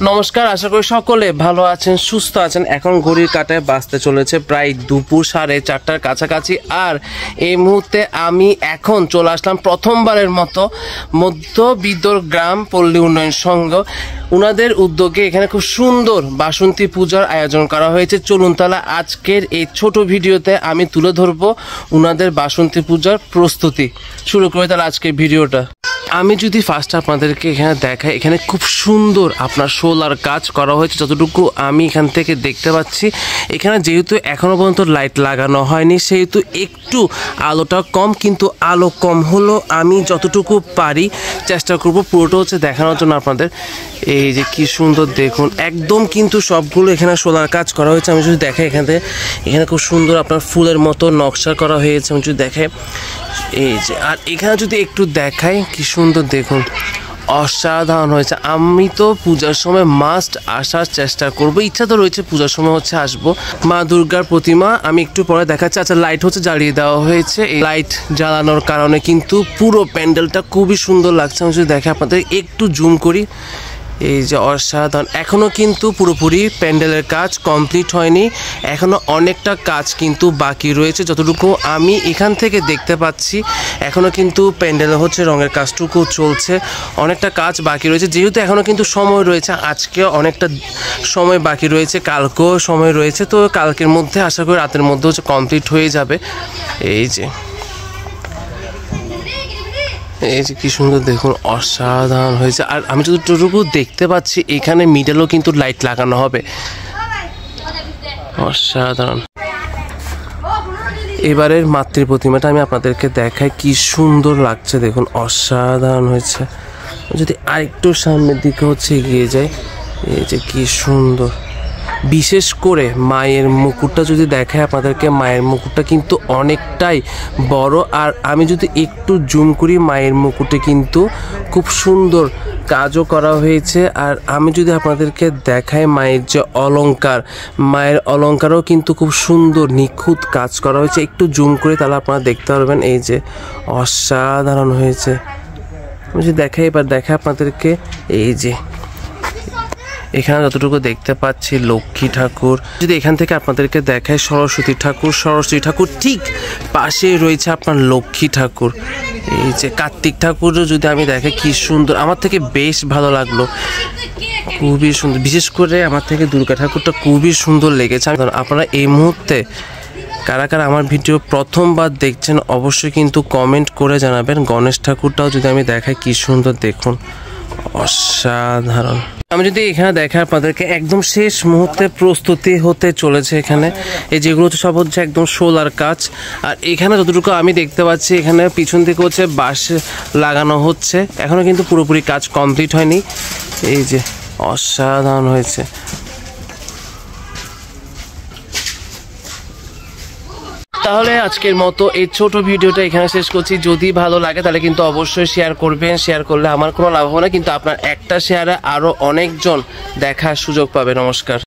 নমস্কার, আশা করি সকলে ভালো আছেন, সুস্থ আছেন। এখন ঘড়ির কাঁটায় বাজতে চলেছে প্রায় দুপুর 4:30টার কাছাকাছি। আর এই মুহূর্তে আমি এখন চলে আসলাম প্রথমবারের মতো মধ্যবিদ্যর গ্রাম পল্লী উন্নয়ন সংঘ ওনাদের উদ্যোগে এখানে খুব সুন্দর বাসন্তী পূজার আয়োজন করা হয়েছে। চলুন তাহলে আজকের এই ছোট ভিডিওতে আমি তুলে ধরবো ওনাদের বাসন্তী পূজার প্রস্তুতি। শুরু করে তাহলে আজকের ভিডিওটা। আমি যদি ফার্স্ট আপনাদেরকে এখানে দেখাই, এখানে খুব সুন্দর আপনার সোলার কাজ করা হয়েছে। যতটুকু আমি এখান থেকে দেখতে পাচ্ছি, এখানে যেহেতু এখনও পর্যন্ত লাইট লাগানো হয়নি সেহেতু একটু আলোটা কম, কিন্তু আলো কম হলো আমি যতটুকু পারি চেষ্টা করব পুরোটা হচ্ছে দেখানোর জন্য আপনাদের। এই যে কি সুন্দর দেখুন, একদম কিন্তু সবগুলো এখানে সোলার কাজ করা হয়েছে। আমি যদি দেখাই এখানে খুব সুন্দর আপনার ফুলের মতো নকশা করা হয়েছে। আমি যদি দেখাই এই যে, আর এখানে যদি একটু দেখাই কি সুন্দর দেখুন, অসাধারণ হয়েছে। আমি তো পূজার সময় মাস্ট আসার চেষ্টা করব, ইচ্ছা তো রয়েছে পূজার সময় হচ্ছে আসবো। মা দুর্গার প্রতিমা আমি একটু পরে দেখাচ্ছি। আচ্ছা, লাইট হচ্ছে জ্বালিয়ে দেওয়া হয়েছে। এই লাইট জ্বালানোর কারণে কিন্তু পুরো প্যান্ডেলটা খুবই সুন্দর লাগছে। আমি যদি দেখে আপনাদের একটু জুম করি, এই যে অসাধারণ। এখনও কিন্তু পুরোপুরি প্যান্ডেলের কাজ কমপ্লিট হয়নি, এখনও অনেকটা কাজ কিন্তু বাকি রয়েছে। যতটুকু আমি এখান থেকে দেখতে পাচ্ছি এখনও কিন্তু প্যান্ডেলে হচ্ছে রঙের কাজটুকু চলছে, অনেকটা কাজ বাকি রয়েছে। যেহেতু এখনও কিন্তু সময় রয়েছে, আজকে অনেকটা সময় বাকি রয়েছে, কালকেও সময় রয়েছে, তো কালকের মধ্যে আশা করি রাতের মধ্যে হচ্ছে কমপ্লিট হয়ে যাবে। এই যে কি সুন্দর দেখুন, অসাধারণ হয়েছে। আর আমি যতটুকু দেখতে পাচ্ছি এখানে মিডলেও কিন্তু লাইট লাগানো হবে, অসাধারণ। এবারের মাতৃ প্রতিমাটা আমি আপনাদেরকে দেখাই, কি সুন্দর লাগছে দেখুন, অসাধারণ হয়েছে। যদি আরেকটু সামনের দিকে হচ্ছে এগিয়ে যায়, এই যে কি সুন্দর। বিশেষ করে মায়ের মুকুটটা যদি দেখায় আপনাদেরকে, মায়ের মুকুটটা কিন্তু অনেকটাই বড়। আর আমি যদি একটু জুম করি, মায়ের মুকুটে কিন্তু খুব সুন্দর কাজও করা হয়েছে। আর আমি যদি আপনাদেরকে দেখাই মায়ের যে অলংকার, মায়ের অলংকারও কিন্তু খুব সুন্দর নিখুঁত কাজ করা হয়েছে। একটু জুম করে তাহলে আপনারা দেখতে পারবেন, এই যে অসাধারণ হয়েছে। আমি যদি দেখাই, এবার দেখাই আপনাদেরকে, এই যে এখানে যতটুকু দেখতে পাচ্ছি লক্ষ্মী ঠাকুর। যদি এখান থেকে আপনাদেরকে দেখায় সরস্বতী ঠাকুর ঠিক পাশে রয়েছে আপনার লক্ষ্মী ঠাকুর। এই যে কার্তিক ঠাকুরও যদি আমি দেখাই, কি সুন্দর, আমার থেকে বেশ ভালো লাগলো, খুবই সুন্দর। বিশেষ করে আমার থেকে দুর্গা ঠাকুরটা খুবই সুন্দর লেগেছে। আপনারা এই মুহূর্তে কারা কারা আমার ভিডিও প্রথমবার দেখছেন অবশ্যই কিন্তু কমেন্ট করে জানাবেন। গণেশ ঠাকুরটাও যদি আমি দেখাই, কি সুন্দর দেখুন, অসাধারণ। আমি যদি এখানে দেখাই আপনাদেরকে, একদম শেষ মুহূর্তে প্রস্তুতি হতে চলেছে এখানে। এই যেগুলো সব হচ্ছে একদম সোলার কাজ। আর এখানে যতটুকু আমি দেখতে পাচ্ছি এখানে পিছন থেকে হচ্ছে বাঁশ লাগানো হচ্ছে, এখনো কিন্তু পুরোপুরি কাজ কমপ্লিট হয়নি। এই যে অসাধারণ হয়েছে। তাহলে আজকের মতো এই ছোট ভিডিওটা এখানে শেষ করছি। যদি ভালো লাগে তাহলে কিন্তু অবশ্যই শেয়ার করবেন। শেয়ার করলে আমার কোনো লাভ হবে না, কিন্তু আপনার একটা শেয়ারে আরও অনেকজন দেখার সুযোগ পাবে। নমস্কার।